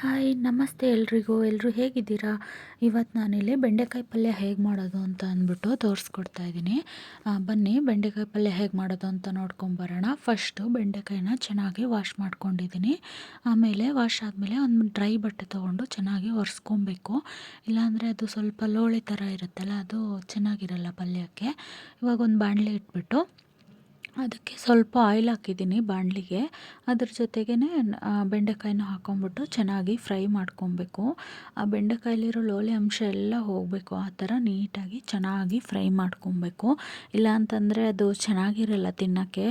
Hi ನಮಸ್ತೆ ಎಲ್ರಿಗೂ. ಎಲ್ಲರೂ ಹೇಗಿದ್ದೀರಾ? ಇವತ್ತು ನಾನಿಲ್ಲಿ ಬೆಂಡೆಕಾಯಿ ಪಲ್ಯ ಹೇಗೆ ಮಾಡೋದು ಅಂತ ಅಂದ್ಬಿಟ್ಟು ತೋರಿಸ್ಕೊಡ್ತಾ ಇದ್ದೀನಿ. ಬನ್ನಿ ಬೆಂಡೆಕಾಯಿ ಪಲ್ಯ ಹೇಗೆ ಮಾಡೋದು ಅಂತ ನೋಡ್ಕೊಂಬರೋಣ. ಫಸ್ಟು ಬೆಂಡೆಕಾಯಿನ ಚೆನ್ನಾಗಿ ವಾಶ್ ಮಾಡ್ಕೊಂಡಿದ್ದೀನಿ. ಆಮೇಲೆ ವಾಶ್ ಆದಮೇಲೆ ಒಂದು ಡ್ರೈ ಬಟ್ಟೆ ತೊಗೊಂಡು ಚೆನ್ನಾಗಿ ಒರೆಸ್ಕೊಬೇಕು. ಇಲ್ಲಾಂದರೆ ಅದು ಸ್ವಲ್ಪ ಲೋಳೆ ಥರ ಇರುತ್ತಲ್ಲ, ಅದು ಚೆನ್ನಾಗಿರಲ್ಲ ಪಲ್ಯಕ್ಕೆ. ಇವಾಗ ಒಂದು ಬಾಣಲೆ ಇಟ್ಬಿಟ್ಟು ಅದಕ್ಕೆ ಸ್ವಲ್ಪ ಆಯಿಲ್ ಹಾಕಿದ್ದೀನಿ ಬಾಣಲಿಗೆ. ಅದ್ರ ಜೊತೆಗೇ ಬೆಂಡೆಕಾಯಿನ ಹಾಕ್ಕೊಂಬಿಟ್ಟು ಚೆನ್ನಾಗಿ ಫ್ರೈ ಮಾಡ್ಕೊಬೇಕು. ಆ ಬೆಂಡೆಕಾಯಲ್ಲಿರೋ ಲೋಳೆ ಅಂಶ ಎಲ್ಲ ಹೋಗಬೇಕು. ಆ ಥರ ನೀಟಾಗಿ ಚೆನ್ನಾಗಿ ಫ್ರೈ ಮಾಡ್ಕೊಬೇಕು. ಇಲ್ಲ ಅಂತಂದರೆ ಅದು ಚೆನ್ನಾಗಿರಲ್ಲ ತಿನ್ನೋಕ್ಕೆ.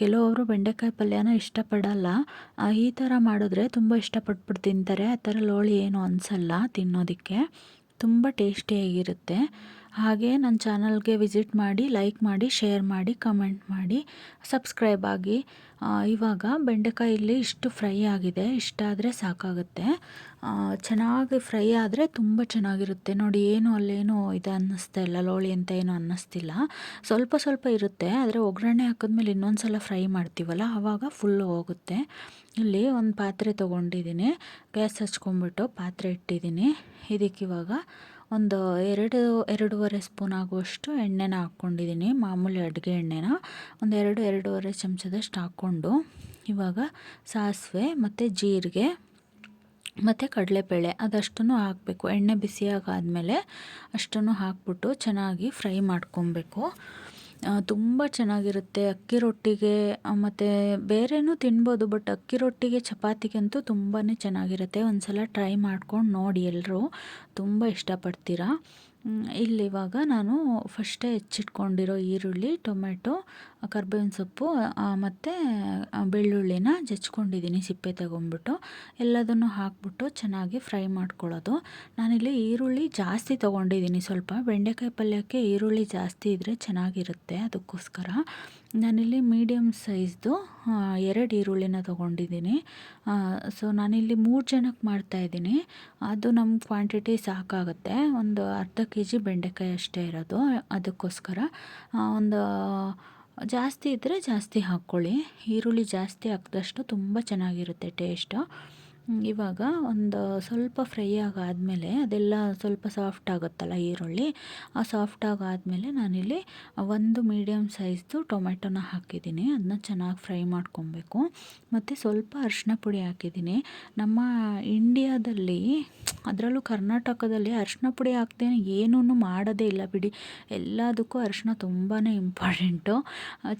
ಕೆಲವೊಬ್ಬರು ಬೆಂಡೆಕಾಯಿ ಪಲ್ಯನ ಇಷ್ಟಪಡಲ್ಲ. ಈ ಥರ ಮಾಡಿದ್ರೆ ತುಂಬ ಇಷ್ಟಪಟ್ಬಿಟ್ಟು ತಿಂತಾರೆ. ಆ ಥರ ಲೋಳೆ ಏನು ಅನಿಸಲ್ಲ ತಿನ್ನೋದಕ್ಕೆ. ತುಂಬ ಟೇಸ್ಟಿಯಾಗಿರುತ್ತೆ. ಹಾಗೆ ನನ್ನ ಚಾನಲ್ಗೆ ವಿಸಿಟ್ ಮಾಡಿ, ಲೈಕ್ ಮಾಡಿ, ಶೇರ್ ಮಾಡಿ, ಕಮೆಂಟ್ ಮಾಡಿ, ಸಬ್ಸ್ಕ್ರೈಬ್ ಆಗಿ. ಇವಾಗ ಬೆಂಡೆಕಾಯಿ ಇಲ್ಲಿ ಇಷ್ಟು ಫ್ರೈ ಆಗಿದೆ. ಇಷ್ಟಾದರೆ ಸಾಕಾಗುತ್ತೆ. ಚೆನ್ನಾಗಿ ಫ್ರೈ ಆದರೆ ತುಂಬ ಚೆನ್ನಾಗಿರುತ್ತೆ. ನೋಡಿ, ಏನು ಅಲ್ಲೇನು ಇದು ಅನ್ನಿಸ್ತಾ ಇಲ್ಲ, ಲೋಳಿ ಅಂತ ಏನು ಅನ್ನಿಸ್ತಿಲ್ಲ. ಸ್ವಲ್ಪ ಸ್ವಲ್ಪ ಇರುತ್ತೆ. ಆದರೆ ಒಗ್ಗರಣೆ ಹಾಕಿದ್ಮೇಲೆ ಇನ್ನೊಂದು ಸಲ ಫ್ರೈ ಮಾಡ್ತೀವಲ್ಲ, ಆವಾಗ ಫುಲ್ಲು ಹೋಗುತ್ತೆ. ಇಲ್ಲಿ ಒಂದು ಪಾತ್ರೆ ತೊಗೊಂಡಿದ್ದೀನಿ. ಗ್ಯಾಸ್ ಹಚ್ಕೊಂಡ್ಬಿಟ್ಟು ಪಾತ್ರೆ ಇಟ್ಟಿದ್ದೀನಿ. ಇದಕ್ಕಿವಾಗ ಒಂದು ಎರಡೂವರೆ ಸ್ಪೂನ್ ಆಗುವಷ್ಟು ಎಣ್ಣೆನ ಹಾಕ್ಕೊಂಡಿದ್ದೀನಿ. ಮಾಮೂಲಿ ಅಡುಗೆ ಎಣ್ಣೆನ ಒಂದು ಎರಡೂವರೆ ಚಮಚದಷ್ಟು ಹಾಕ್ಕೊಂಡು, ಇವಾಗ ಸಾಸಿವೆ ಮತ್ತು ಜೀರಿಗೆ ಮತ್ತು ಕಡಲೆಬೇಳೆ ಅದಷ್ಟನ್ನು ಹಾಕಬೇಕು. ಎಣ್ಣೆ ಬಿಸಿಯಾಗಾದಮೇಲೆ ಅಷ್ಟನ್ನು ಹಾಕ್ಬಿಟ್ಟು ಚೆನ್ನಾಗಿ ಫ್ರೈ ಮಾಡ್ಕೊಬೇಕು. ತುಂಬ ಚೆನ್ನಾಗಿರುತ್ತೆ ಅಕ್ಕಿ ರೊಟ್ಟಿಗೆ, ಮತ್ತು ಬೇರೆನೂ ತಿನ್ಬೋದು. ಬಟ್ ಅಕ್ಕಿ ರೊಟ್ಟಿಗೆ, ಚಪಾತಿಗಂತೂ ತುಂಬಾ ಚೆನ್ನಾಗಿರುತ್ತೆ. ಒಂದು ಸಲ ಟ್ರೈ ಮಾಡ್ಕೊಂಡು ನೋಡಿ ಎಲ್ಲರೂ, ತುಂಬ ಇಷ್ಟಪಡ್ತೀರಾ. ಇಲ್ಲಿವಾಗ ನಾನು ಫಸ್ಟೇ ಹೆಚ್ಚಿಟ್ಕೊಂಡಿರೋ ಈರುಳ್ಳಿ, ಟೊಮೆಟೊ, ಕರ್ಬೇವಿನ ಸೊಪ್ಪು ಮತ್ತು ಬೆಳ್ಳುಳ್ಳಿನ ಜಚ್ಕೊಂಡಿದ್ದೀನಿ ಸಿಪ್ಪೆ ತಗೊಂಡ್ಬಿಟ್ಟು. ಎಲ್ಲದನ್ನು ಹಾಕ್ಬಿಟ್ಟು ಚೆನ್ನಾಗಿ ಫ್ರೈ ಮಾಡ್ಕೊಳ್ಳೋದು. ನಾನಿಲ್ಲಿ ಈರುಳ್ಳಿ ಜಾಸ್ತಿ ತೊಗೊಂಡಿದ್ದೀನಿ. ಸ್ವಲ್ಪ ಬೆಂಡೆಕಾಯಿ ಪಲ್ಯಕ್ಕೆ ಈರುಳ್ಳಿ ಜಾಸ್ತಿ ಇದ್ದರೆ ಚೆನ್ನಾಗಿರುತ್ತೆ. ಅದಕ್ಕೋಸ್ಕರ ನಾನಿಲ್ಲಿ ಮೀಡಿಯಮ್ ಸೈಜ್ದು 2 ಈರುಳ್ಳಿನ ತೊಗೊಂಡಿದ್ದೀನಿ. ಸೊ ನಾನಿಲ್ಲಿ 3 ಜನಕ್ಕೆ ಮಾಡ್ತಾಯಿದ್ದೀನಿ. ಅದು ನಮ್ಮ ಕ್ವಾಂಟಿಟಿ ಸಾಕಾಗುತ್ತೆ. ಒಂದು ಅರ್ಧ kg ಬೆಂಡೆಕಾಯಿ ಅಷ್ಟೇ ಇರೋದು. ಅದಕ್ಕೋಸ್ಕರ ಒಂದು ಜಾಸ್ತಿ ಇದ್ದರೆ ಜಾಸ್ತಿ ಹಾಕ್ಕೊಳ್ಳಿ. ಈರುಳ್ಳಿ ಜಾಸ್ತಿ ಹಾಕಿದಷ್ಟು ತುಂಬ ಚೆನ್ನಾಗಿರುತ್ತೆ ಟೇಸ್ಟು. ಇವಾಗ ಒಂದು ಸ್ವಲ್ಪ ಫ್ರೈ ಆಗಾದಮೇಲೆ ಅದೆಲ್ಲ ಸ್ವಲ್ಪ ಸಾಫ್ಟ್ ಆಗುತ್ತಲ್ಲ ಈರುಳ್ಳಿ, ಆ ಸಾಫ್ಟ್ ಆಗಾದಮೇಲೆ ನಾನಿಲ್ಲಿ ಒಂದು ಮೀಡಿಯಮ್ ಸೈಜ್ದು ಟೊಮೆಟೊನ ಹಾಕಿದ್ದೀನಿ. ಅದನ್ನ ಚೆನ್ನಾಗಿ ಫ್ರೈ ಮಾಡ್ಕೊಬೇಕು. ಮತ್ತು ಸ್ವಲ್ಪ ಅರಿಶಿನ ಪುಡಿ ಹಾಕಿದ್ದೀನಿ. ನಮ್ಮ ಇಂಡಿಯಾದಲ್ಲಿ, ಅದರಲ್ಲೂ ಕರ್ನಾಟಕದಲ್ಲಿ ಅರಿಶಿನ ಪುಡಿ ಹಾಕ್ದೇ ಏನೂ ಮಾಡೋದೇ ಇಲ್ಲ ಬಿಡಿ. ಎಲ್ಲದಕ್ಕೂ ಅರಿಶಿನ ತುಂಬಾ ಇಂಪಾರ್ಟೆಂಟು.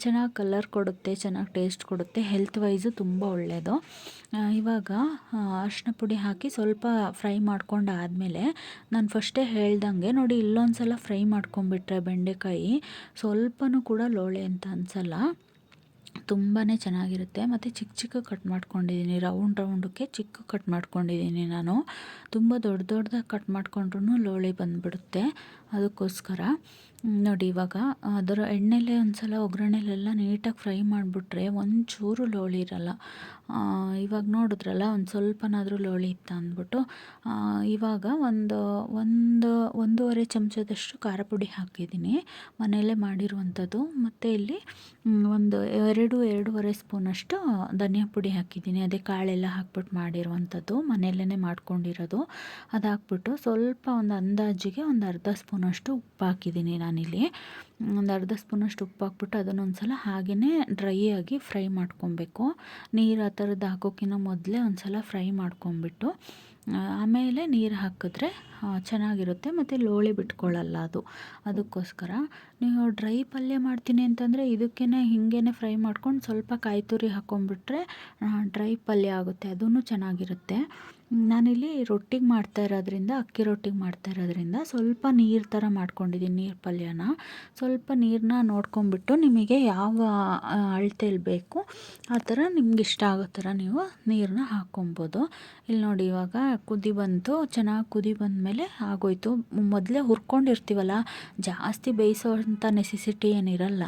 ಚೆನ್ನಾಗಿ ಕಲರ್ ಕೊಡುತ್ತೆ, ಚೆನ್ನಾಗಿ ಟೇಸ್ಟ್ ಕೊಡುತ್ತೆ, ಹೆಲ್ತ್ ವೈಸು ತುಂಬ ಒಳ್ಳೆಯದು. ಇವಾಗ ಅರಿಶಿನ ಪುಡಿ ಹಾಕಿ ಸ್ವಲ್ಪ ಫ್ರೈ ಮಾಡ್ಕೊಂಡಾದಮೇಲೆ, ನಾನು ಫಸ್ಟೇ ಹೇಳ್ದಂಗೆ ನೋಡಿ, ಇಲ್ಲೊಂದು ಸಲ ಫ್ರೈ ಮಾಡ್ಕೊಂಬಿಟ್ರೆ ಬೆಂಡೆಕಾಯಿ ಸ್ವಲ್ಪನೂ ಕೂಡ ಲೋಳೆ ಅಂತ ಅನಿಸಲ್ಲ. ತುಂಬಾ ಚೆನ್ನಾಗಿರುತ್ತೆ. ಮತ್ತು ಚಿಕ್ಕ ಚಿಕ್ಕ ಕಟ್ ಮಾಡ್ಕೊಂಡಿದ್ದೀನಿ. ರೌಂಡಕ್ಕೆ ಚಿಕ್ಕ ಕಟ್ ಮಾಡ್ಕೊಂಡಿದ್ದೀನಿ ನಾನು. ತುಂಬ ದೊಡ್ಡದಾಗಿ ಕಟ್ ಮಾಡ್ಕೊಂಡ್ರೂ ಲೋಳೆ ಬಂದುಬಿಡುತ್ತೆ. ಅದಕ್ಕೋಸ್ಕರ ನೋಡಿ, ಇವಾಗ ಅದರ ಎಣ್ಣೆಲೇ ಒಂದು ಸಲ ಒಗ್ಗರಣೆಲೆಲ್ಲ ನೀಟಾಗಿ ಫ್ರೈ ಮಾಡಿಬಿಟ್ರೆ ಒಂಚೂರು ಲೋಳೆ ಇರಲ್ಲ. ಇವಾಗ ನೋಡಿದ್ರಲ್ಲ, ಒಂದು ಸ್ವಲ್ಪನಾದರೂ ಲೋಳೆ ಇತ್ತು ಅಂದ್ಬಿಟ್ಟು. ಇವಾಗ ಒಂದೂವರೆ ಚಮಚದಷ್ಟು ಖಾರ ಪುಡಿ ಹಾಕಿದ್ದೀನಿ, ಮನೆಯಲ್ಲೇ ಮಾಡಿರುವಂಥದ್ದು. ಮತ್ತು ಇಲ್ಲಿ ಒಂದು ಎರಡೂವರೆ ಸ್ಪೂನಷ್ಟು ಧನಿಯಾ ಪುಡಿ ಹಾಕಿದ್ದೀನಿ. ಅದೇ ಕಾಳೆಲ್ಲ ಹಾಕ್ಬಿಟ್ಟು ಮಾಡಿರುವಂಥದ್ದು, ಮನೆಯಲ್ಲೇ ಮಾಡ್ಕೊಂಡಿರೋದು. ಅದು ಹಾಕ್ಬಿಟ್ಟು ಸ್ವಲ್ಪ ಒಂದು ಅಂದಾಜಿಗೆ ಒಂದು ಅರ್ಧ ಸ್ಪೂನಷ್ಟು ಉಪ್ಪು ಹಾಕಿದ್ದೀನಿ ನಾನಿಲ್ಲಿ. ಒಂದು ಅರ್ಧ ಸ್ಪೂನಷ್ಟು ಉಪ್ಪು ಹಾಕ್ಬಿಟ್ಟು ಅದನ್ನೊಂದು ಸಲ ಹಾಗೆಯೇ ಡ್ರೈ ಆಗಿ ಫ್ರೈ ಮಾಡ್ಕೊಬೇಕು. ನೀರು ಆ ಥರದ್ದು ಹಾಕೋಕ್ಕಿಂತ ಮೊದಲೇ ಒಂದು ಸಲ ಫ್ರೈ ಮಾಡ್ಕೊಂಬಿಟ್ಟು ಆಮೇಲೆ ನೀರು ಹಾಕಿದ್ರೆ ಚೆನ್ನಾಗಿರುತ್ತೆ. ಮತ್ತು ಲೋಳೆ ಬಿಟ್ಕೊಳ್ಳಲ್ಲ ಅದು. ಅದಕ್ಕೋಸ್ಕರ ನೀವು ಡ್ರೈ ಪಲ್ಯ ಮಾಡ್ತೀನಿ ಅಂತಂದರೆ ಇದಕ್ಕೇ ಹಿಂಗೇ ಫ್ರೈ ಮಾಡ್ಕೊಂಡು ಸ್ವಲ್ಪ ಕಾಯಿ ತುರಿ ಹಾಕ್ಕೊಂಬಿಟ್ರೆ ಡ್ರೈ ಪಲ್ಯ ಆಗುತ್ತೆ, ಅದೂ ಚೆನ್ನಾಗಿರುತ್ತೆ. ನಾನಿಲ್ಲಿ ರೊಟ್ಟಿಗೆ ಮಾಡ್ತಾ ಇರೋದ್ರಿಂದ, ಅಕ್ಕಿ ರೊಟ್ಟಿಗೆ ಮಾಡ್ತಾ ಇರೋದ್ರಿಂದ ಸ್ವಲ್ಪ ನೀರು ಥರ ಮಾಡ್ಕೊಂಡಿದ್ದೀನಿ. ನೀರು ಪಲ್ಯನ ಸ್ವಲ್ಪ ನೀರನ್ನ ನೋಡ್ಕೊಂಬಿಟ್ಟು ನಿಮಗೆ ಯಾವ ಅಳತೆಯಲ್ಲಿ ಬೇಕು ಆ ಥರ ನಿಮ್ಗೆ ಇಷ್ಟ ಆಗೋ ಥರ ನೀವು ನೀರನ್ನ ಹಾಕ್ಕೊಬೋದು. ಇಲ್ಲಿ ನೋಡಿ, ಇವಾಗ ಕುದಿ ಬಂತು. ಚೆನ್ನಾಗಿ ಕುದಿ ಬಂದಮೇಲೆ ಆಗೋಯ್ತು. ಮೊದಲೇ ಹುರ್ಕೊಂಡಿರ್ತೀವಲ್ಲ, ಜಾಸ್ತಿ ಬೇಯಿಸೋವಂಥ ನೆಸೆಸಿಟಿ ಏನಿರಲ್ಲ,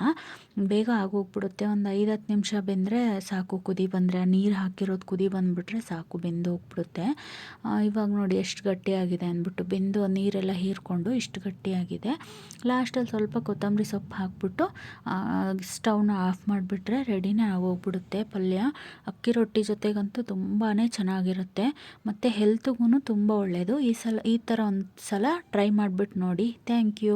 ಬೇಗ ಆಗೋಗ್ಬಿಡುತ್ತೆ. ಒಂದು 5-10 ನಿಮಿಷ ಬೆಂದರೆ ಸಾಕು. ಕುದಿ ಬಂದರೆ, ಆ ನೀರು ಹಾಕಿರೋದು ಕುದಿ ಬಂದುಬಿಟ್ರೆ ಸಾಕು, ಬೆಂದು ಹೋಗ್ಬಿಡುತ್ತೆ. ಇವಾಗ ನೋಡಿ ಎಷ್ಟು ಗಟ್ಟಿಯಾಗಿದೆ ಅಂದ್ಬಿಟ್ಟು, ಬೆಂದು ನೀರೆಲ್ಲ ಹೀರ್ಕೊಂಡು ಇಷ್ಟು ಗಟ್ಟಿಯಾಗಿದೆ. ಲಾಸ್ಟಲ್ಲಿ ಸ್ವಲ್ಪ ಕೊತ್ತಂಬರಿ ಕೊತ್ತಂಬರಿ ಸೊಪ್ಪು ಹಾಕ್ಬಿಟ್ಟು ಸ್ಟವ್ನ ಆಫ್ ಮಾಡಿಬಿಟ್ರೆ ರೆಡಿನೇ ಆಗೋಗ್ಬಿಡುತ್ತೆ ಪಲ್ಯ. ಅಕ್ಕಿ ರೊಟ್ಟಿ ಜೊತೆಗಂತೂ ತುಂಬಾ ಚೆನ್ನಾಗಿರುತ್ತೆ ಮತ್ತು ಹೆಲ್ತ್ಗೂ ತುಂಬ ಒಳ್ಳೆಯದು. ಈ ಥರ ಒಂದು ಸಲ ಟ್ರೈ ಮಾಡಿಬಿಟ್ಟು ನೋಡಿ. Thank you.